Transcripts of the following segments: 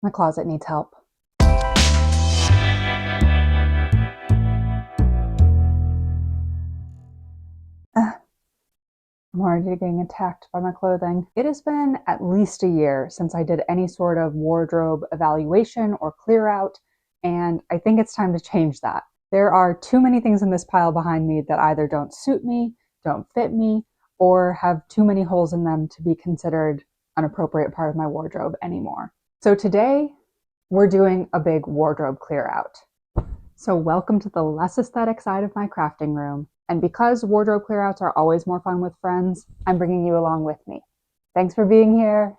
My closet needs help. I'm already getting attacked by my clothing. It has been at least a year since I did any sort of wardrobe evaluation or clear out, and I think it's time to change that. There are too many things in this pile behind me that either don't suit me, don't fit me, or have too many holes in them to be considered an appropriate part of my wardrobe anymore. So today, we're doing a big wardrobe clear out. So welcome to the less aesthetic side of my crafting room. And because wardrobe clearouts are always more fun with friends, I'm bringing you along with me. Thanks for being here.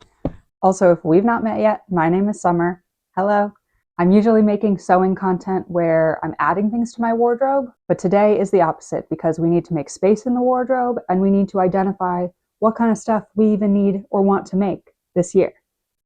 Also, if we've not met yet, my name is Summer. Hello. I'm usually making sewing content where I'm adding things to my wardrobe, but today is the opposite because we need to make space in the wardrobe and we need to identify what kind of stuff we even need or want to make this year.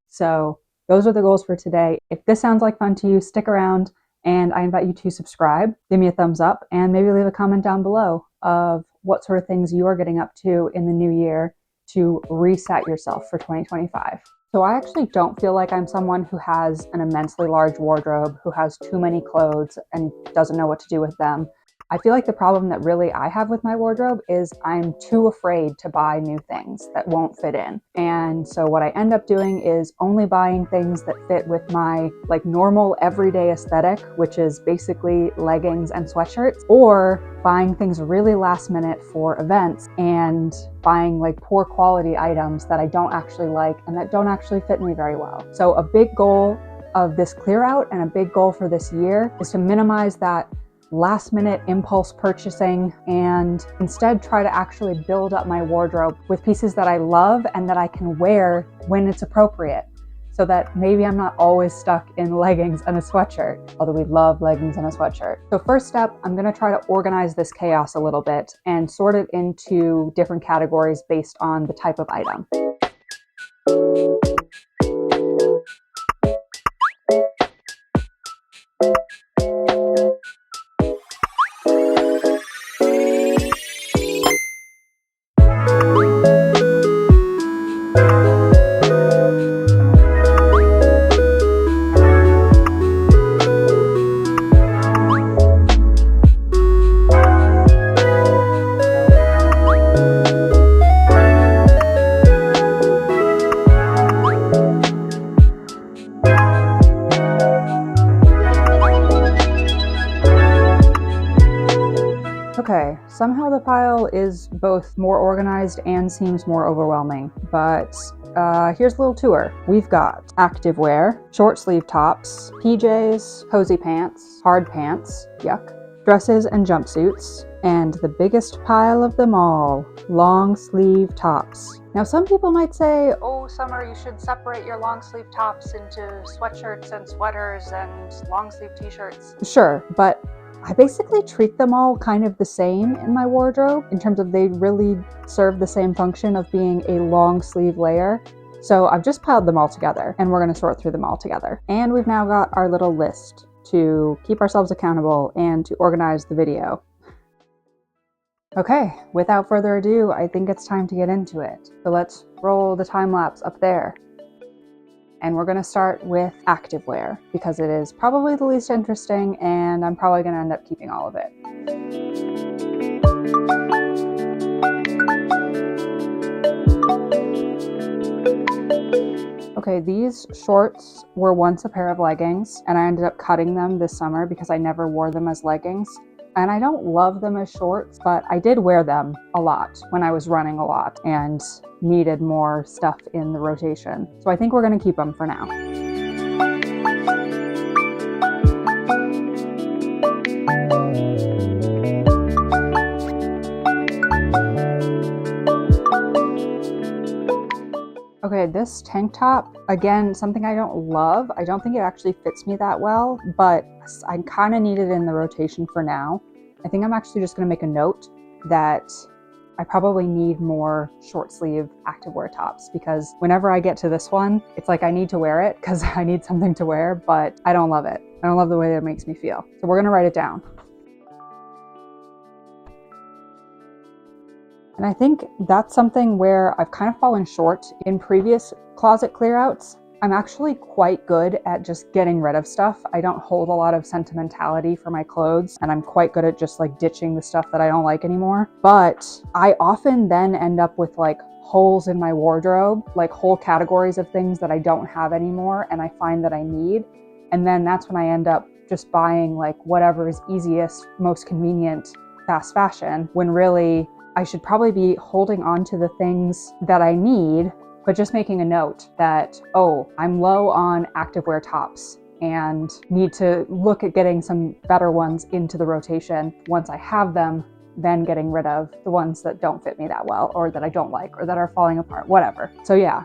So those are the goals for today. If this sounds like fun to you, stick around. And I invite you to subscribe, give me a thumbs up, and maybe leave a comment down below of what sort of things you are getting up to in the new year to reset yourself for 2025. So I actually don't feel like I'm someone who has an immensely large wardrobe, who has too many clothes and doesn't know what to do with them. I feel like the problem that really I have with my wardrobe is I'm too afraid to buy new things that won't fit in. And so what I end up doing is only buying things that fit with my normal everyday aesthetic, which is basically leggings and sweatshirts, or buying things really last minute for events and buying poor quality items that I don't actually like and that don't actually fit me very well. So a big goal of this clear out and a big goal for this year is to minimize that last minute impulse purchasing and instead try to actually build up my wardrobe with pieces that I love and that I can wear when it's appropriate, so that maybe I'm not always stuck in leggings and a sweatshirt, although we love leggings and a sweatshirt. So first step, I'm going to try to organize this chaos a little bit and sort it into different categories based on the type of item. Okay, somehow the pile is both more organized and seems more overwhelming, but here's a little tour. We've got activewear, short sleeve tops, PJs, cozy pants, hard pants, yuck, dresses and jumpsuits, and the biggest pile of them all, long sleeve tops. Now some people might say, oh Summer, you should separate your long sleeve tops into sweatshirts and sweaters and long sleeve t-shirts. Sure, but I basically treat them all kind of the same in my wardrobe in terms of they really serve the same function of being a long sleeve layer. So I've just piled them all together and we're going to sort through them all together. And we've now got our little list to keep ourselves accountable and to organize the video. Okay, without further ado, I think it's time to get into it. So let's roll the time lapse up there. And we're going to start with activewear because it is probably the least interesting and I'm probably going to end up keeping all of it. Okay, these shorts were once a pair of leggings and I ended up cutting them this summer because I never wore them as leggings. And I don't love them as shorts, but I did wear them a lot when I was running a lot and needed more stuff in the rotation. So I think we're going to keep them for now. Okay, this tank top, again, something I don't love. I don't think it actually fits me that well, but I kind of need it in the rotation for now. I think I'm actually just going to make a note that I probably need more short sleeve activewear tops because whenever I get to this one, it's like I need to wear it because I need something to wear, but I don't love it. I don't love the way that it makes me feel. So we're going to write it down. And I think that's something where I've kind of fallen short in previous closet clear outs I'm actually quite good at just getting rid of stuff. I don't hold a lot of sentimentality for my clothes, and I'm quite good at just like ditching the stuff that I don't like anymore. But I often then end up with like holes in my wardrobe, like whole categories of things that I don't have anymore and I find that I need. And then that's when I end up just buying like whatever is easiest, most convenient, fast fashion, when really I should probably be holding on to the things that I need, but just making a note that, oh, I'm low on activewear tops and need to look at getting some better ones into the rotation. Once I have them, then getting rid of the ones that don't fit me that well, or that I don't like, or that are falling apart, whatever. So yeah,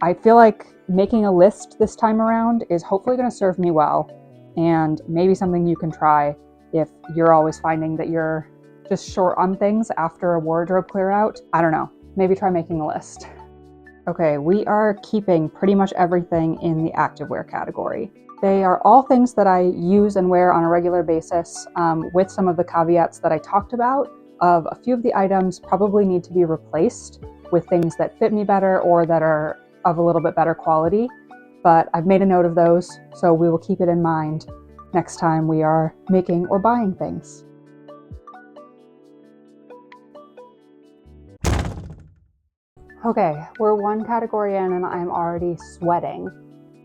I feel like making a list this time around is hopefully going to serve me well, and maybe something you can try if you're always finding that you're just short on things after a wardrobe clear out. I don't know, maybe try making a list. Okay, we are keeping pretty much everything in the activewear category. They are all things that I use and wear on a regular basis, with some of the caveats that I talked about of a few of the items probably need to be replaced with things that fit me better or that are of a little bit better quality. But I've made a note of those, so we will keep it in mind next time we are making or buying things. Okay, we're one category in and I'm already sweating,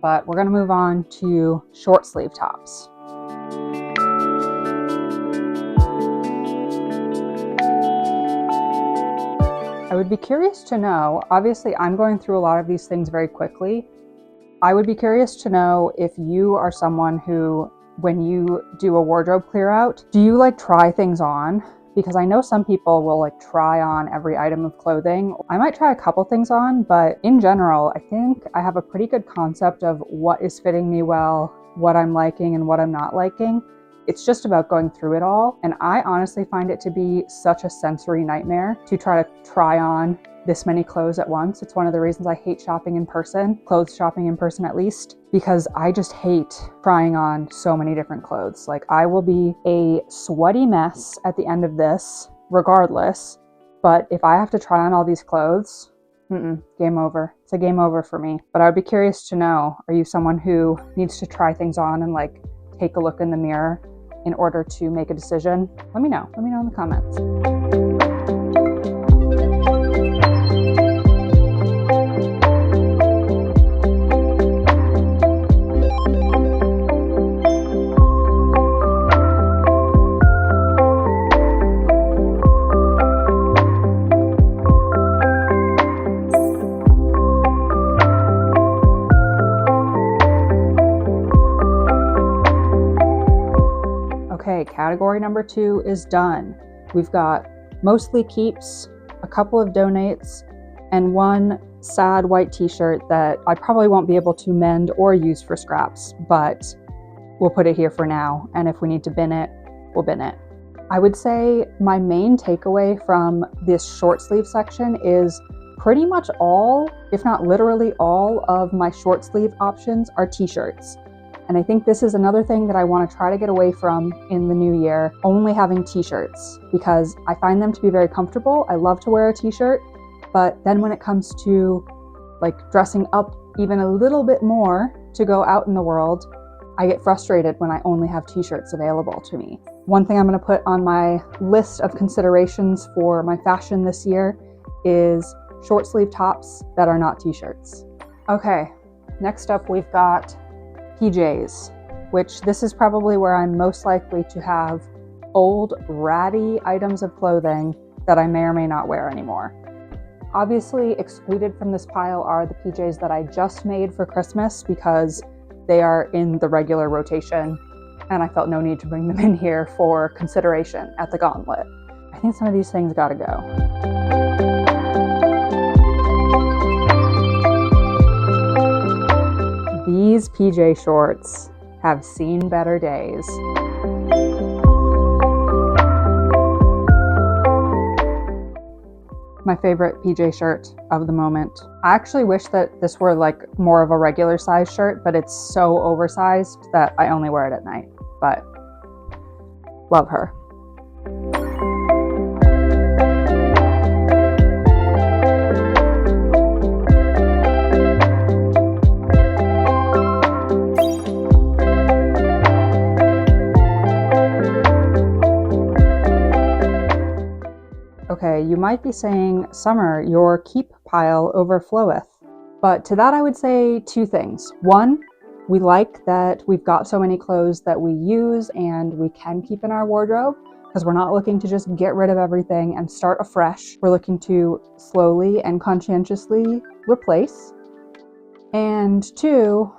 but we're gonna move on to short sleeve tops. I would be curious to know, obviously I'm going through a lot of these things very quickly. I would be curious to know if you are someone who, when you do a wardrobe clear out, do you like try things on? Because I know some people will like try on every item of clothing. I might try a couple things on, but in general, I think I have a pretty good concept of what is fitting me well, what I'm liking and what I'm not liking. It's just about going through it all. And I honestly find it to be such a sensory nightmare to try to try on this many clothes at once. It's one of the reasons I hate shopping in person, clothes shopping in person at least, because I just hate trying on so many different clothes. Like I will be a sweaty mess at the end of this regardless, but if I have to try on all these clothes, game over. It's a game over for me. But I would be curious to know, are you someone who needs to try things on and like take a look in the mirror in order to make a decision? Let me know in the comments. Okay, category number 2 is done. We've got mostly keeps, a couple of donates, and one sad white t-shirt that I probably won't be able to mend or use for scraps, but we'll put it here for now, and if we need to bin it, we'll bin it. I would say my main takeaway from this short sleeve section is pretty much all, if not literally all, of my short sleeve options are t-shirts. And I think this is another thing that I want to try to get away from in the new year, only having t-shirts, because I find them to be very comfortable. I love to wear a t-shirt, but then when it comes to like dressing up even a little bit more to go out in the world, I get frustrated when I only have t-shirts available to me. One thing I'm going to put on my list of considerations for my fashion this year is short sleeve tops that are not t-shirts. Okay, next up we've got PJs, which this is probably where I'm most likely to have old ratty items of clothing that I may or may not wear anymore. Obviously excluded from this pile are the PJs that I just made for Christmas because they are in the regular rotation and I felt no need to bring them in here for consideration at the gauntlet. I think some of these things gotta go. These PJ shorts have seen better days. My favorite PJ shirt of the moment. I actually wish that this were like more of a regular size shirt, but it's so oversized that I only wear it at night. But love her. Okay, you might be saying, Summer, your keep pile overfloweth. But to that I would say two things. One, we like that we've got so many clothes that we use and we can keep in our wardrobe, because we're not looking to just get rid of everything and start afresh. We're looking to slowly and conscientiously replace. And two,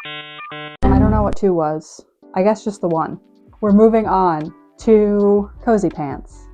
I don't know what two was. I guess just the one. We're moving on to cozy pants.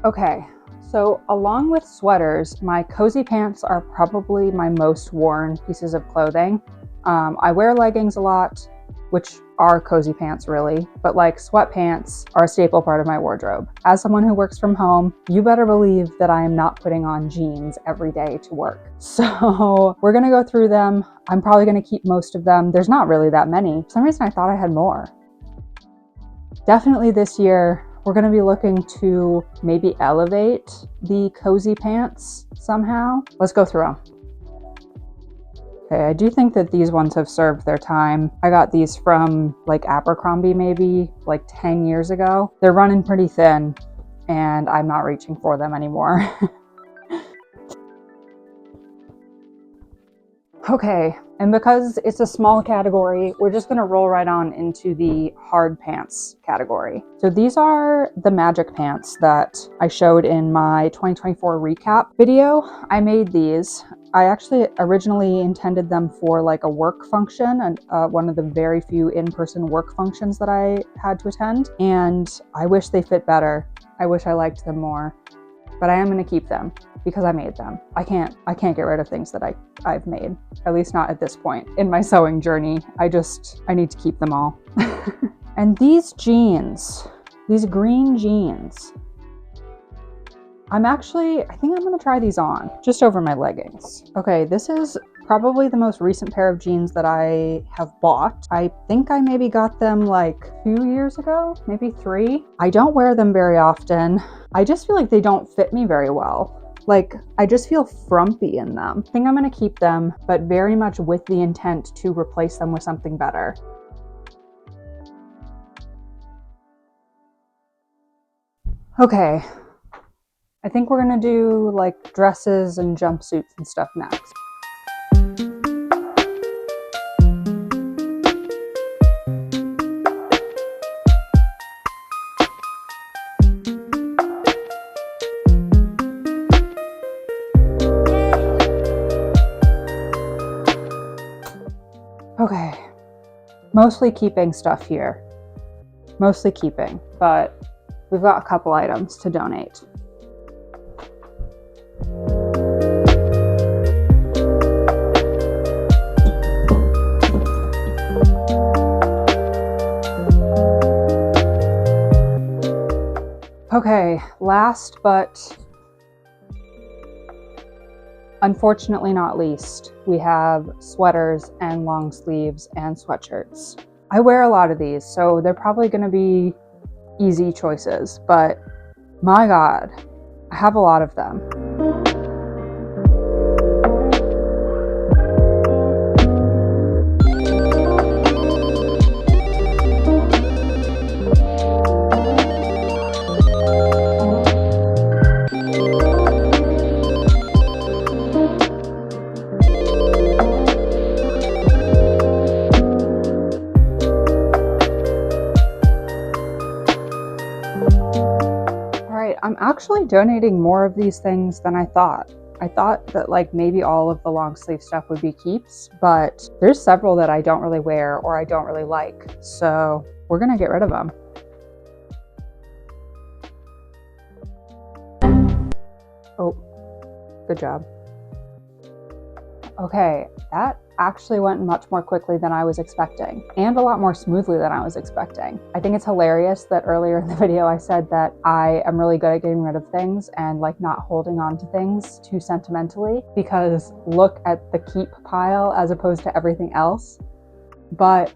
Okay, so along with sweaters, my cozy pants are probably my most worn pieces of clothing. I wear leggings a lot, which are cozy pants really, but like sweatpants are a staple part of my wardrobe. As someone who works from home, you better believe that I am not putting on jeans every day to work. So we're gonna go through them. I'm probably gonna keep most of them. There's not really that many. For some reason I thought I had more. Definitely this year, we're gonna be looking to maybe elevate the cozy pants somehow. Let's go through them. Okay, I do think that these ones have served their time. I got these from like Abercrombie maybe like 10 years ago. They're running pretty thin and I'm not reaching for them anymore. Okay, and because it's a small category, we're just gonna roll right on into the hard pants category. So these are the magic pants that I showed in my 2024 recap video. I made these. I actually originally intended them for like a work function, and one of the very few in-person work functions that I had to attend. And I wish they fit better. I wish I liked them more, but I am gonna keep them because I made them. I can't get rid of things that I've made, at least not at this point in my sewing journey. I need to keep them all. And these jeans, these green jeans, I think I'm gonna try these on just over my leggings. Okay, this is probably the most recent pair of jeans that I have bought. I think I maybe got them like 2 years ago, maybe 3. I don't wear them very often. I just feel like they don't fit me very well. Like, I just feel frumpy in them. I think I'm gonna keep them, but very much with the intent to replace them with something better. Okay, I think we're gonna do like dresses and jumpsuits and stuff next. Okay, mostly keeping stuff here. Mostly keeping, but we've got a couple items to donate. Okay, last but unfortunately not least, we have sweaters and long sleeves and sweatshirts. I wear a lot of these, so they're probably gonna be easy choices, but my God, I have a lot of them. I'm actually donating more of these things than I thought. I thought that like maybe all of the long sleeve stuff would be keeps, but there's several that I don't really wear or I don't really like. So we're gonna get rid of them. Oh, good job. Okay, that actually went much more quickly than I was expecting and a lot more smoothly than I was expecting. I think it's hilarious that earlier in the video I said that I am really good at getting rid of things and like not holding on to things too sentimentally, because look at the keep pile as opposed to everything else. But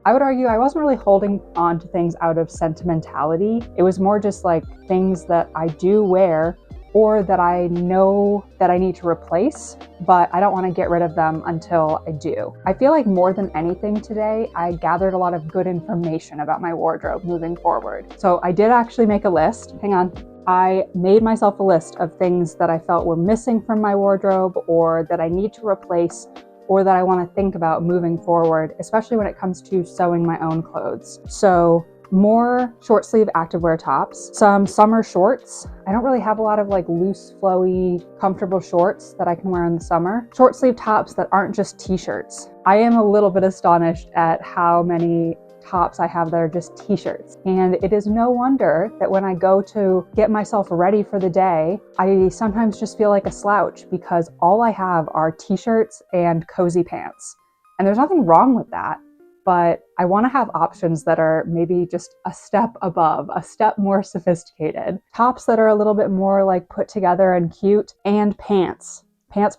I would argue I wasn't really holding on to things out of sentimentality. It was more just like things that I do wear or that I know that I need to replace, but I don't want to get rid of them until I do. I feel like more than anything today, I gathered a lot of good information about my wardrobe moving forward. So I did actually make a list. Hang on. I made myself a list of things that I felt were missing from my wardrobe or that I need to replace or that I want to think about moving forward, especially when it comes to sewing my own clothes. So more short sleeve activewear tops, some summer shorts. I don't really have a lot of like loose, flowy, comfortable shorts that I can wear in the summer. Short sleeve tops that aren't just t-shirts. I am a little bit astonished at how many tops I have that are just t-shirts. And it is no wonder that when I go to get myself ready for the day, I sometimes just feel like a slouch because all I have are t-shirts and cozy pants. And there's nothing wrong with that, but I want to have options that are maybe just a step above, a step more sophisticated. Tops that are a little bit more like put together and cute, and pants. Pants.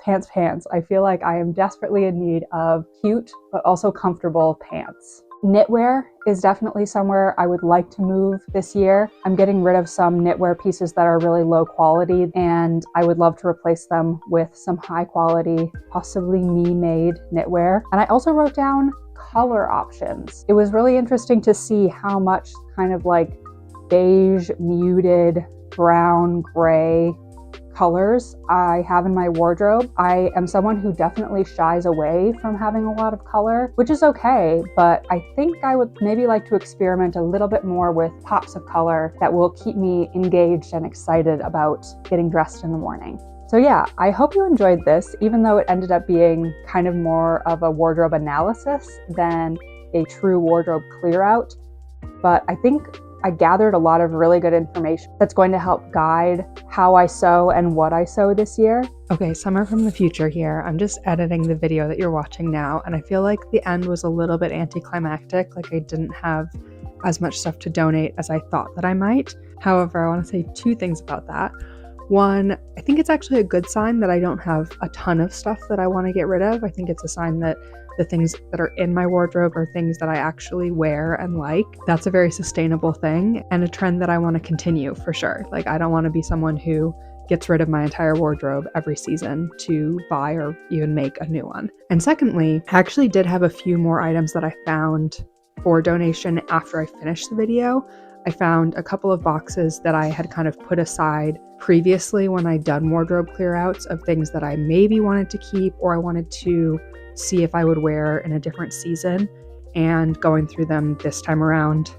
I feel like I am desperately in need of cute, but also comfortable pants. Knitwear is definitely somewhere I would like to move this year. I'm getting rid of some knitwear pieces that are really low quality, and I would love to replace them with some high quality, possibly me-made knitwear. And I also wrote down color options. It was really interesting to see how much kind of like beige, muted, brown, gray colors I have in my wardrobe. I am someone who definitely shies away from having a lot of color, which is okay, but I think I would maybe like to experiment a little bit more with pops of color that will keep me engaged and excited about getting dressed in the morning. So yeah, I hope you enjoyed this, even though it ended up being kind of more of a wardrobe analysis than a true wardrobe clear out. But I think I gathered a lot of really good information that's going to help guide how I sew and what I sew this year. Okay, summer from the future here. I'm just editing the video that you're watching now, and I feel like the end was a little bit anticlimactic, like I didn't have as much stuff to donate as I thought that I might. However, I want to say two things about that. One, I think it's actually a good sign that I don't have a ton of stuff that I want to get rid of. I think it's a sign that the things that are in my wardrobe are things that I actually wear and like. That's a very sustainable thing and a trend that I want to continue for sure. Like, I don't want to be someone who gets rid of my entire wardrobe every season to buy or even make a new one. And secondly, I actually did have a few more items that I found for donation after I finished the video. I found a couple of boxes that I had kind of put aside previously when I'd done wardrobe clear outs of things that I maybe wanted to keep or I wanted to see if I would wear in a different season. And going through them this time around,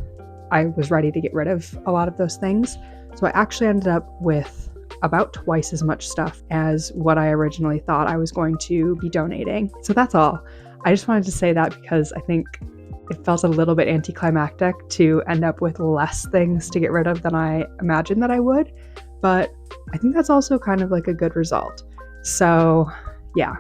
I was ready to get rid of a lot of those things. So I actually ended up with about twice as much stuff as what I originally thought I was going to be donating. So that's all. I just wanted to say that because I think it felt a little bit anticlimactic to end up with less things to get rid of than I imagined that I would. But I think that's also kind of like a good result. So yeah,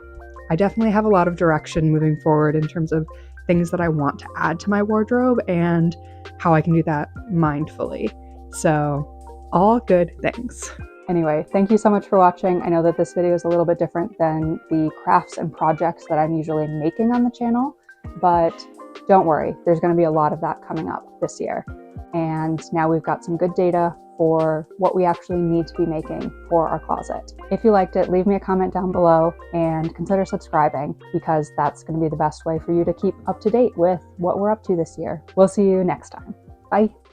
I definitely have a lot of direction moving forward in terms of things that I want to add to my wardrobe and how I can do that mindfully. So all good things. Anyway, thank you so much for watching. I know that this video is a little bit different than the crafts and projects that I'm usually making on the channel, but don't worry, there's going to be a lot of that coming up this year. And now we've got some good data for what we actually need to be making for our closet. If you liked it, leave me a comment down below and consider subscribing because that's going to be the best way for you to keep up to date with what we're up to this year. We'll see you next time. Bye.